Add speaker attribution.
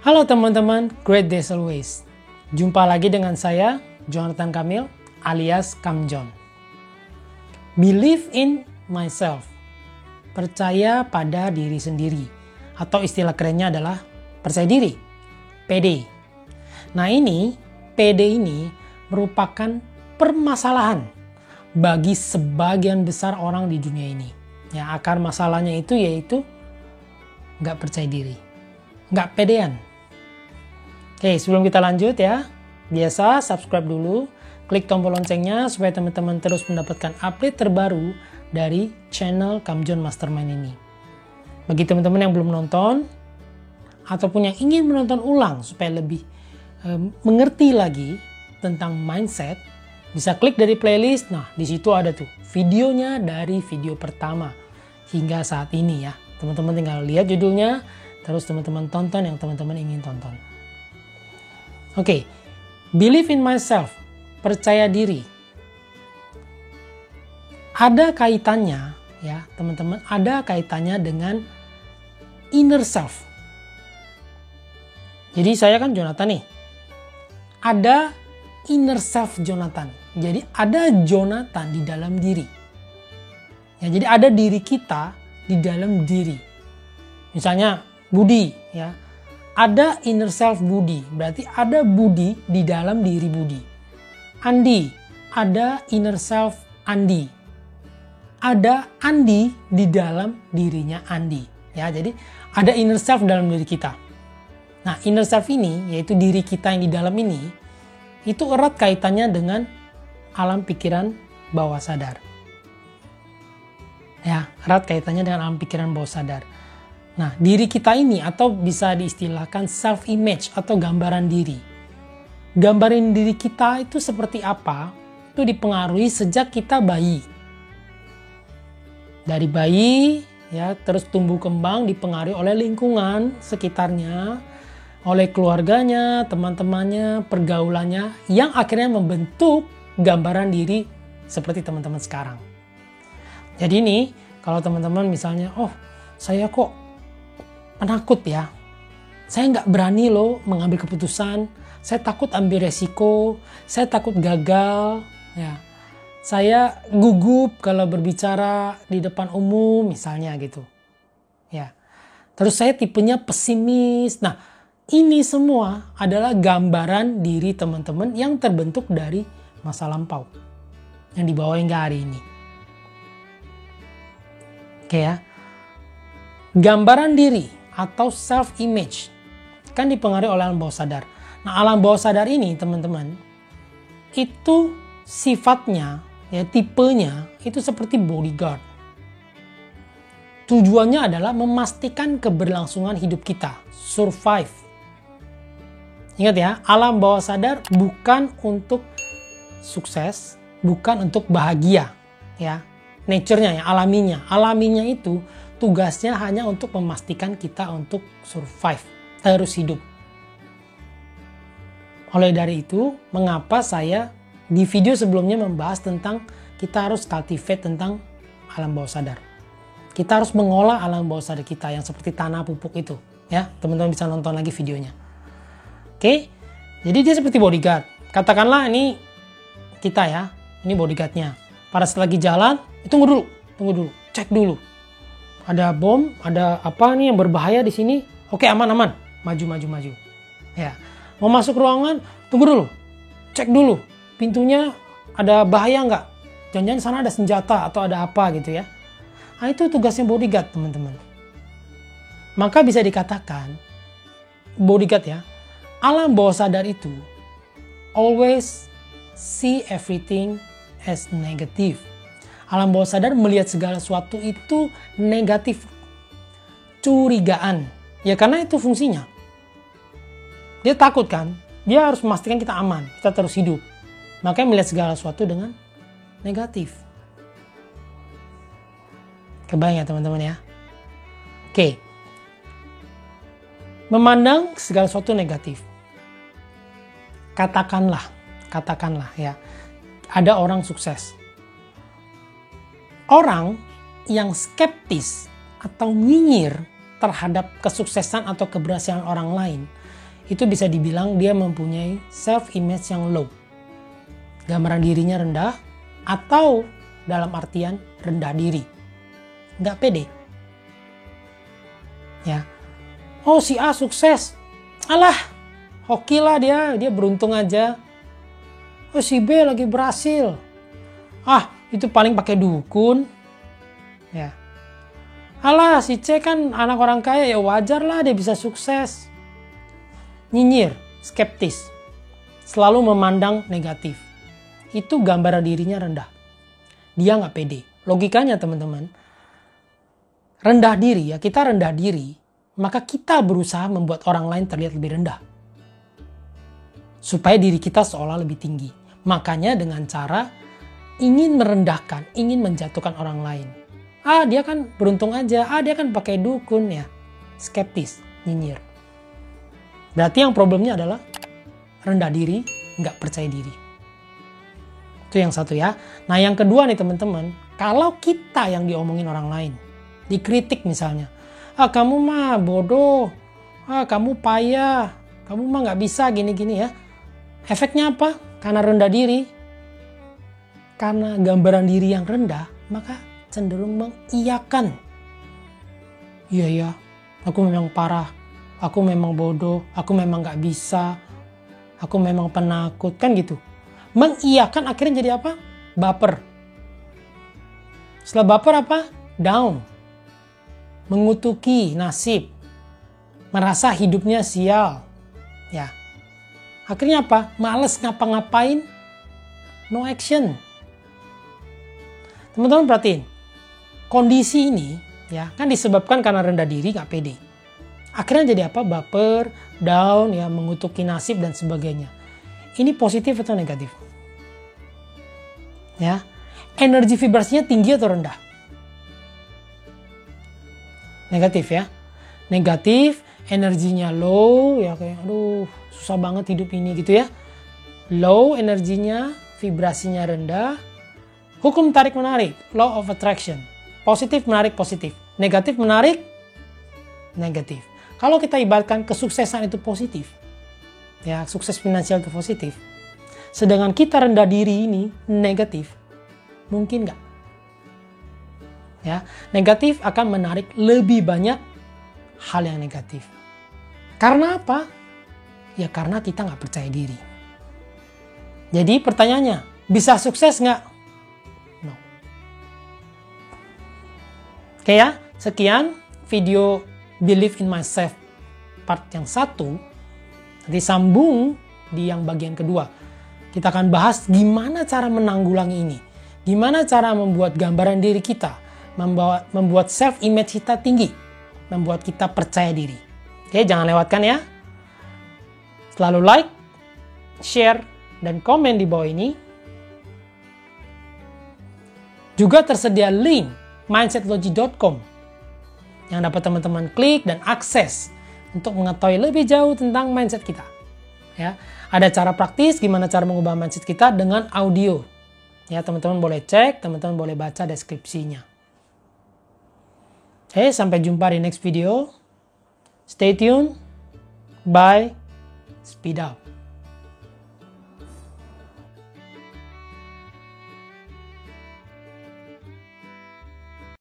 Speaker 1: Halo teman-teman, great days always. Jumpa lagi dengan saya, Jonathan Kamil alias Kang John. Believe in myself. Percaya pada diri sendiri. Atau istilah kerennya adalah percaya diri. PD. Nah PD ini merupakan permasalahan bagi sebagian besar orang di dunia ini. Ya, akar masalahnya itu yaitu nggak percaya diri. Nggak pedean. Oke, sebelum kita lanjut ya, biasa subscribe dulu, klik tombol loncengnya supaya teman-teman terus mendapatkan update terbaru dari channel Kang John Mastermind ini. Bagi teman-teman yang belum nonton, ataupun yang ingin menonton ulang supaya lebih mengerti lagi tentang mindset, bisa klik dari playlist. Nah, di situ ada tuh videonya dari video pertama hingga saat ini ya. Teman-teman tinggal lihat judulnya, terus teman-teman tonton yang teman-teman ingin tonton. Oke, believe in myself, percaya diri. Ada kaitannya ya teman-teman, ada kaitannya dengan inner self. Jadi saya kan Jonathan nih, ada inner self Jonathan. Jadi ada Jonathan di dalam diri. Ya, jadi ada diri kita di dalam diri. Misalnya Budi ya. Ada inner self Budi, berarti ada Budi di dalam diri Budi. Andi, ada inner self Andi. Ada Andi di dalam dirinya Andi. Ya, jadi ada inner self dalam diri kita. Nah, inner self ini, yaitu diri kita yang di dalam ini, itu erat kaitannya dengan alam pikiran bawah sadar. Ya, erat kaitannya dengan alam pikiran bawah sadar. Nah, diri kita ini atau bisa diistilahkan self-image atau gambaran diri. Gambaran diri kita itu seperti apa? Itu dipengaruhi sejak kita bayi. Dari bayi, ya terus tumbuh kembang dipengaruhi oleh lingkungan sekitarnya, oleh keluarganya, teman-temannya, pergaulannya, yang akhirnya membentuk gambaran diri seperti teman-teman sekarang. Jadi nih, kalau teman-teman misalnya, oh saya kok penakut ya, saya nggak berani loh mengambil keputusan, saya takut ambil resiko, saya takut gagal, ya, saya gugup kalau berbicara di depan umum misalnya gitu, ya, terus saya tipenya pesimis. Nah, ini semua adalah gambaran diri teman-teman yang terbentuk dari masa lampau yang dibawa hingga hari ini. Oke ya, gambaran diri atau self-image kan dipengaruhi oleh alam bawah sadar. Nah, alam bawah sadar ini teman-teman, itu sifatnya, ya tipenya, itu seperti bodyguard. Tujuannya adalah memastikan keberlangsungan hidup kita, survive. Ingat ya, alam bawah sadar bukan untuk sukses, bukan untuk bahagia, ya. Nature-nya ya, alaminya. Alaminya itu tugasnya hanya untuk memastikan kita untuk survive, terus hidup. Oleh dari itu, mengapa saya di video sebelumnya membahas tentang kita harus cultivate tentang alam bawah sadar. Kita harus mengolah alam bawah sadar kita yang seperti tanah pupuk itu. Ya, teman-teman bisa nonton lagi videonya. Oke, jadi dia seperti bodyguard. Katakanlah ini kita ya, ini bodyguardnya. Pada saat lagi jalan, tunggu dulu, cek dulu. Ada bom, ada apa nih yang berbahaya di sini? Oke, aman. Maju. Ya. Mau masuk ruangan, tunggu dulu. Cek dulu. Pintunya ada bahaya nggak? Jangan-jangan sana ada senjata atau ada apa gitu ya. Nah, itu tugasnya bodyguard, teman-teman. Maka bisa dikatakan bodyguard ya, alam bawah sadar itu always see everything as negative. Alam bawah sadar melihat segala sesuatu itu negatif, curigaan. Ya karena itu fungsinya. Dia takut kan, dia harus memastikan kita aman, kita terus hidup. Makanya melihat segala sesuatu dengan negatif. Kebayang ya teman-teman ya. Oke. Memandang segala sesuatu negatif. Katakanlah ya, ada orang sukses. Orang yang skeptis atau nyinyir terhadap kesuksesan atau keberhasilan orang lain, itu bisa dibilang dia mempunyai self-image yang low. Gambaran dirinya rendah atau dalam artian rendah diri. Nggak pede. Ya. Oh, si A sukses. Alah, hoki lah dia beruntung aja. Oh, si B lagi berhasil. Ah, itu paling pakai dukun. Ya. Alah, si C kan anak orang kaya, ya wajar lah dia bisa sukses. Nyinyir, skeptis, selalu memandang negatif. Itu gambaran dirinya rendah. Dia nggak pede. Logikanya teman-teman, rendah diri ya, kita rendah diri, maka kita berusaha membuat orang lain terlihat lebih rendah. Supaya diri kita seolah lebih tinggi. Makanya dengan cara ingin merendahkan, ingin menjatuhkan orang lain. Ah, dia kan beruntung aja, dia kan pakai dukun ya. Skeptis, nyinyir. Berarti yang problemnya adalah rendah diri, nggak percaya diri. Itu yang satu ya. Nah yang kedua nih teman-teman, kalau kita yang diomongin orang lain, dikritik misalnya, kamu mah bodoh, kamu payah, kamu mah nggak bisa gini-gini ya. Efeknya apa? Karena rendah diri, karena gambaran diri yang rendah, maka cenderung mengiyakan. Iya ya, aku memang parah, aku memang bodoh, aku memang nggak bisa, aku memang penakut, kan gitu. Mengiyakan akhirnya jadi apa? Baper. Setelah baper apa? Down. Mengutuki nasib. Merasa hidupnya sial. Ya. Akhirnya apa? Males ngapa-ngapain. No action. Teman-teman perhatiin. Kondisi ini ya kan disebabkan karena rendah diri, nggak pede. Akhirnya jadi apa? Baper, down, ya, mengutuki nasib dan sebagainya. Ini positif atau negatif? Ya, energi vibrasinya tinggi atau rendah? Negatif ya. Negatif, energinya low, ya kayak aduh susah banget hidup ini gitu ya. Low energinya, vibrasinya rendah. Hukum tarik menarik, law of attraction. Positif menarik positif, negatif menarik negatif. Kalau kita ibaratkan kesuksesan itu positif, ya sukses finansial itu positif. Sedangkan kita rendah diri ini negatif, mungkin nggak? Ya, negatif akan menarik lebih banyak hal yang negatif. Karena apa? Ya karena kita nggak percaya diri. Jadi pertanyaannya, bisa sukses nggak? No. Oke ya, sekian video Believe in Myself part yang 1. Nanti sambung di yang bagian kedua. Kita akan bahas gimana cara menanggulangi ini. Gimana cara membuat gambaran diri kita, membuat self-image kita tinggi, membuat kita percaya diri. Oke, jangan lewatkan ya. Selalu like, share, dan komen di bawah ini. Juga tersedia link mindsetlogy.com yang dapat teman-teman klik dan akses untuk mengetahui lebih jauh tentang mindset kita. Ya, ada cara praktis gimana cara mengubah mindset kita dengan audio. Ya, teman-teman boleh cek, teman-teman boleh baca deskripsinya. Oke, sampai jumpa di next video. Stay tuned. Bye. Speed up.